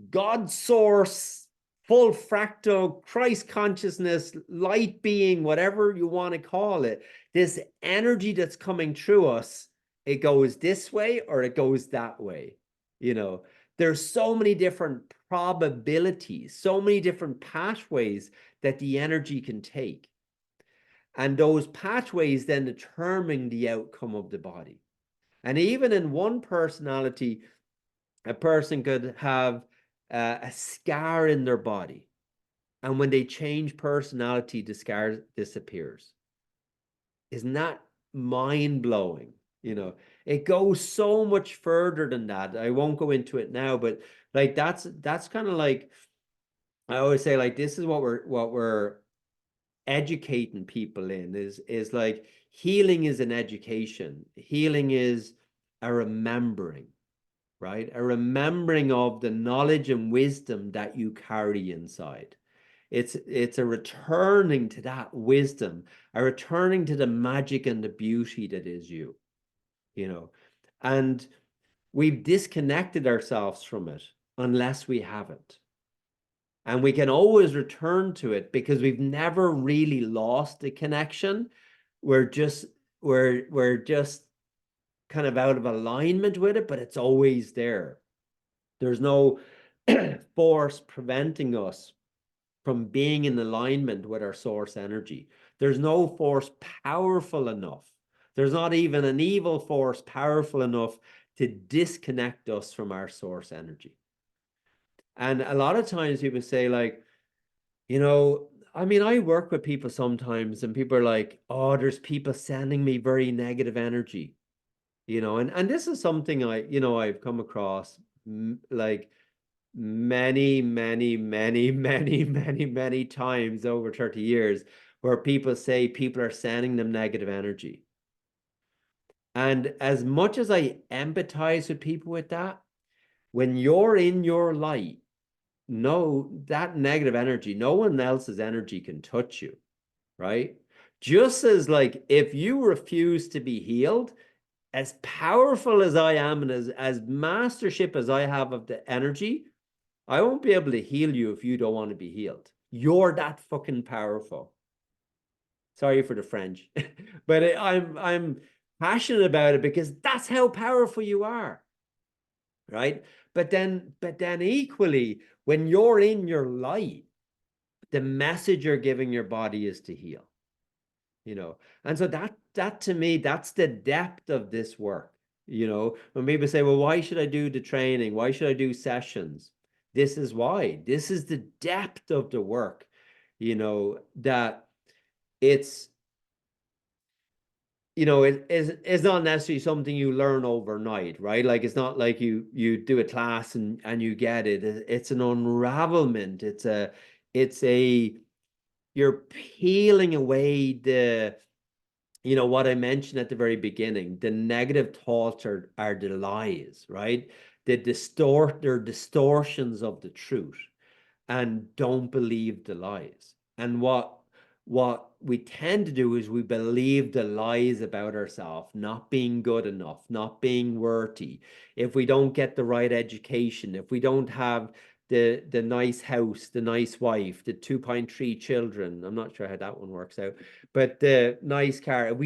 God source, full fractal, Christ consciousness, light being, whatever you want to call it, this energy that's coming through us, it goes this way or it goes that way. You know, there's so many different probabilities, so many different pathways that the energy can take. And those pathways then determine the outcome of the body. And even in one personality, a person could have a scar in their body. And when they change personality, the scar disappears. Isn't that mind blowing? You know, it goes so much further than that. I won't go into it now, but like that's kind of like I always say, like this is what we're educating people in is like healing is an education. Healing is a remembering, right? A remembering of the knowledge and wisdom that you carry inside. It's a returning to that wisdom, a returning to the magic and the beauty that is you, you know. And we've disconnected ourselves from it unless we haven't. And we can always return to it because we've never really lost the connection. We're just we're just kind of out of alignment with it, but it's always there. There's no force preventing us from being in alignment with our source energy. There's no force powerful enough. There's not even an evil force powerful enough to disconnect us from our source energy. And a lot of times people say, like, I mean, I work with people sometimes and people are like, oh, there's people sending me very negative energy, and this is something I've come across like many, many, many, many, many, many times over 30 years where people say people are sending them negative energy. And as much as I empathize with people with that, when you're in your light, no, that negative energy, no one else's energy can touch you, right? Just as like if you refuse to be healed, as powerful as I am and as mastership as I have of the energy, I won't be able to heal you if you don't want to be healed. You're that fucking powerful. Sorry for the French, but I'm passionate about it because that's how powerful you are, right? But then equally, when you're in your light, the message you're giving your body is to heal, and so that to me, that's the depth of this work. When people say, well, why should I do the training, why should I do sessions? This is why. This is the depth of the work, that it's it's not necessarily something you learn overnight, right? Like it's not like you do a class and you get it. It's an unravelment. It's a you're peeling away what I mentioned at the very beginning. The negative thoughts are the lies, right? They're distortions of the truth, and don't believe the lies. And what we tend to do is we believe the lies about ourselves, not being good enough, not being worthy. If we don't get the right education, if we don't have the nice house, the nice wife, the 2.3 children, I'm not sure how that one works out, but the nice car,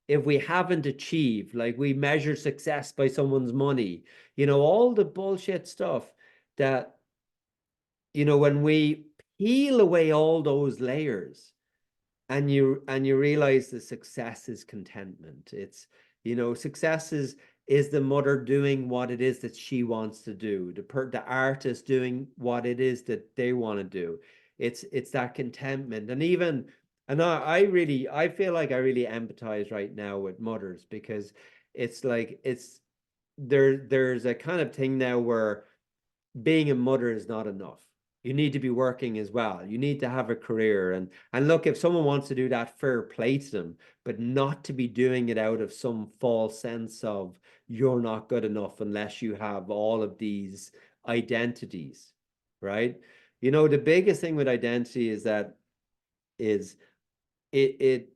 if we haven't achieved, like we measure success by someone's money, all the bullshit stuff that when we peel away all those layers, and you realize the success is contentment. It's success is the mother doing what it is that she wants to do, the artist doing what it is that they want to do. It's that contentment. And I feel like I really empathize right now with mothers, because it's like there's a kind of thing now where being a mother is not enough. You need to be working as well. You need to have a career. And look, if someone wants to do that, fair play to them, but not to be doing it out of some false sense of you're not good enough unless you have all of these identities, right? The biggest thing with identity is that is it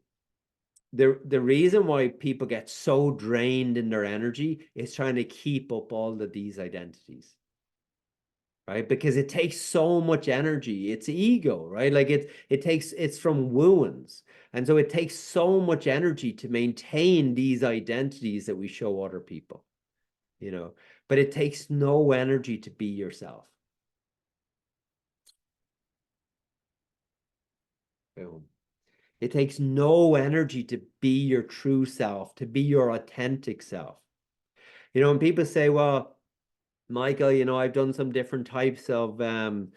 the reason why people get so drained in their energy is trying to keep up all of these identities, right? Because it takes so much energy. It's ego, right? Like it's from wounds. And so it takes so much energy to maintain these identities that we show other people, you know. But it takes no energy to be yourself. Boom. It takes no energy to be your true self, to be your authentic self. When people say, well, Michael, I've done some different types of I'm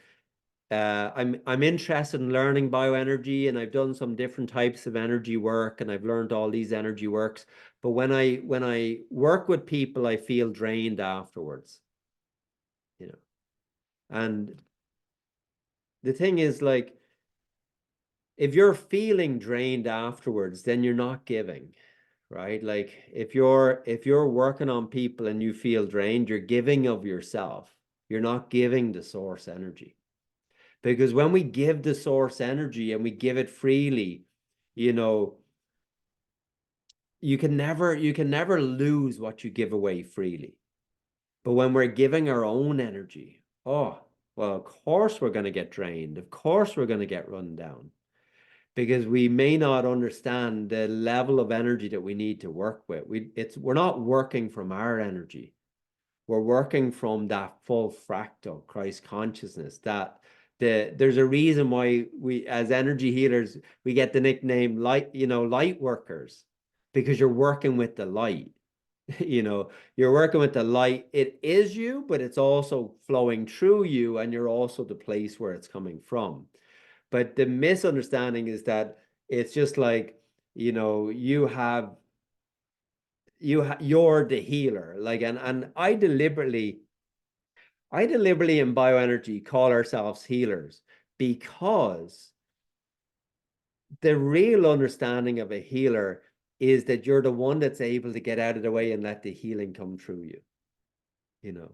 interested in learning bioenergy, and I've done some different types of energy work, and I've learned all these energy works. But when I work with people, I feel drained afterwards, you know. And the thing is, like, if you're feeling drained afterwards, then you're not giving, right? Like if you're working on people and you feel drained, you're giving of yourself. You're not giving the source energy. Because when we give the source energy and we give it freely, you know, you can never lose what you give away freely. But when we're giving our own energy, oh, well, of course we're going to get drained. Of course we're going to get run down because we may not understand the level of energy that we need to work with. We're not working from our energy. We're working from that full fractal Christ consciousness. There's a reason why we, as energy healers, we get the nickname light workers, because you're working with the light. You're working with the light. It is you, but it's also flowing through you, and you're also the place where it's coming from. But the misunderstanding is that it's just like, you're the healer. Like, and I deliberately in bioenergy call ourselves healers because the real understanding of a healer is that you're the one that's able to get out of the way and let the healing come through you, you know.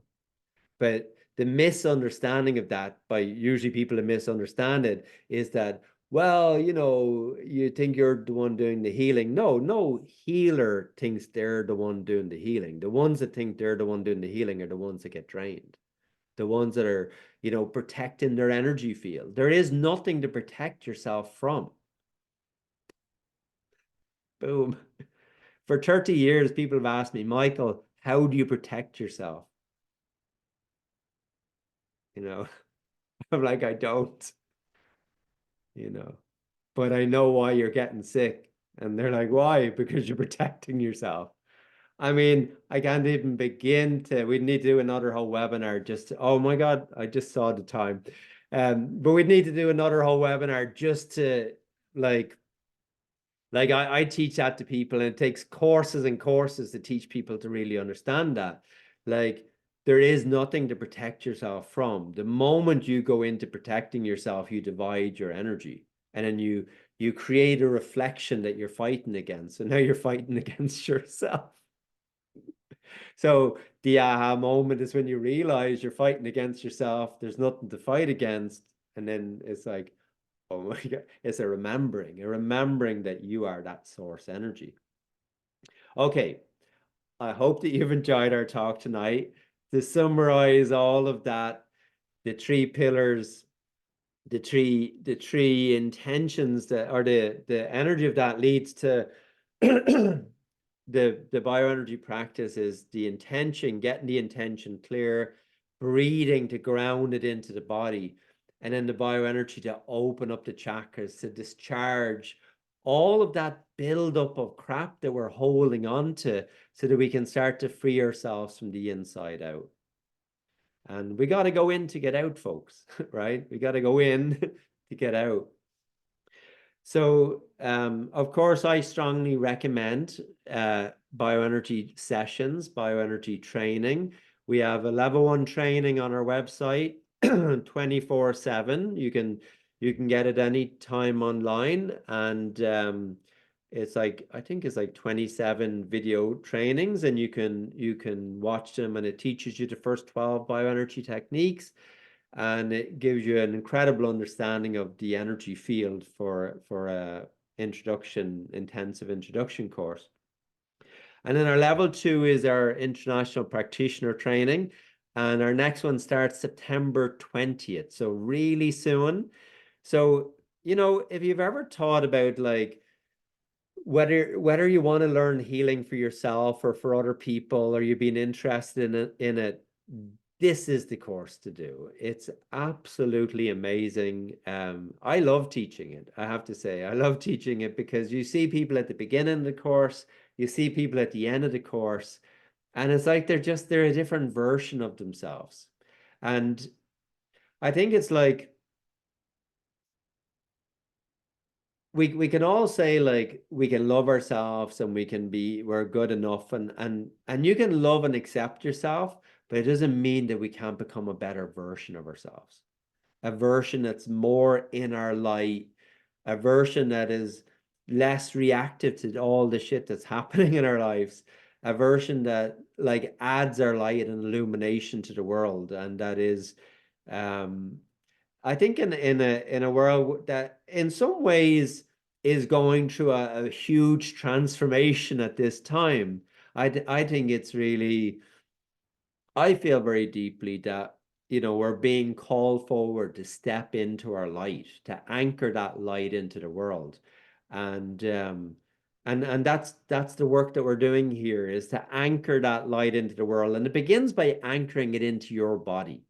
But the misunderstanding of that, by usually people that misunderstand it, is that, well, you think you're the one doing the healing. No healer thinks they're the one doing the healing. The ones that think they're the one doing the healing are the ones that get drained. The ones that are, protecting their energy field. There is nothing to protect yourself from. Boom. For 30 years, people have asked me, Michael, how do you protect yourself? You know, I'm like, I don't, you know, but I know why you're getting sick. And they're like, why? Because you're protecting yourself. I mean, I can't even begin to, we need to do another whole webinar just to, oh my God, I just saw the time. But we'd need to do another whole webinar just to like, I teach that to people, and it takes courses and courses to teach people to really understand that. Like, there is nothing to protect yourself from. The moment you go into protecting yourself, you divide your energy, and then you create a reflection that you're fighting against. And now you're fighting against yourself. So the aha moment is when you realize you're fighting against yourself. There's nothing to fight against. And then it's like, oh my God, it's a remembering that you are that source energy. Okay, I hope that you've enjoyed our talk tonight. To summarize all of that, the three pillars, the three intentions that, or the energy of that leads to the bioenergy practice is the intention, getting the intention clear, breathing to ground it into the body, and then the bioenergy to open up the chakras, to discharge all of that buildup of crap that we're holding on to so that we can start to free ourselves from the inside out. And we got to go in to get out, folks, right? We got to go in to get out. So, of course, I strongly recommend bioenergy sessions, bioenergy training. We have a level 1 training on our website 24/7. You can get it any time online, and I think it's like 27 video trainings, and you can watch them, and it teaches you the first 12 bioenergy techniques. and it gives you an incredible understanding of the energy field for a intensive introduction course. And then our level two is our international practitioner training. And our next one starts September 20th. So really soon. So, if you've ever thought about like whether you want to learn healing for yourself or for other people, or you've been interested in it, this is the course to do. It's absolutely amazing. I love teaching it. I have to say, I love teaching it because you see people at the beginning of the course, you see people at the end of the course, and it's like they're a different version of themselves. And I think it's like we can all say like we can love ourselves and we're good enough, and you can love and accept yourself, but it doesn't mean that we can't become a better version of ourselves, a version that's more in our light, a version that is less reactive to all the shit that's happening in our lives, a version that like adds our light and illumination to the world, and that is um I think in a world that in some ways is going through a huge transformation at this time. I think it's really, I feel very deeply that we're being called forward to step into our light, to anchor that light into the world. And that's the work that we're doing here, is to anchor that light into the world. And it begins by anchoring it into your body.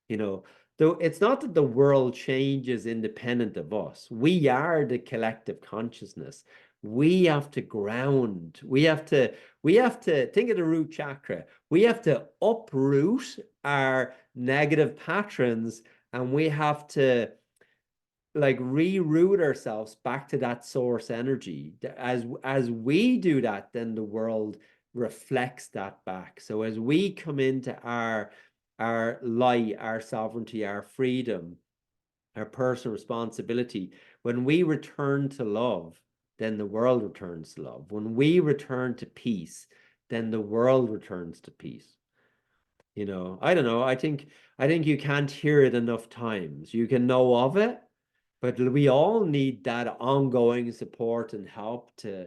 You know, though it's not that the world changes independent of us. We are the collective consciousness. We have to ground. We have to think of the root chakra. We have to uproot our negative patterns, and we have to like reroute ourselves back to that source energy. As we do that, then the world reflects that back. So as we come into our light, our sovereignty, our freedom, our personal responsibility, when we return to love, then the world returns to love. When we return to peace, then the world returns to peace. I don't know. I think you can't hear it enough times. You can know of it, but we all need that ongoing support and help to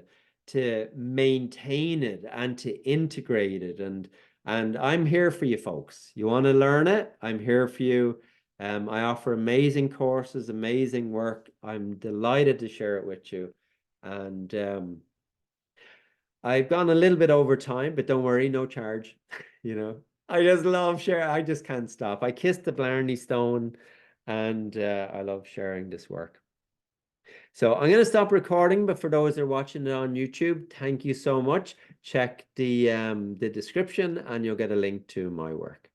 maintain it and to integrate it. And I'm here for you folks. You want to learn it? I'm here for you. I offer amazing courses, amazing work. I'm delighted to share it with you. And I've gone a little bit over time, but don't worry, no charge. You know, I just love sharing. I just can't stop. I kissed the Blarney Stone, and I love sharing this work. So I'm going to stop recording, but for those that are watching it on YouTube, thank you so much. Check the description and you'll get a link to my work.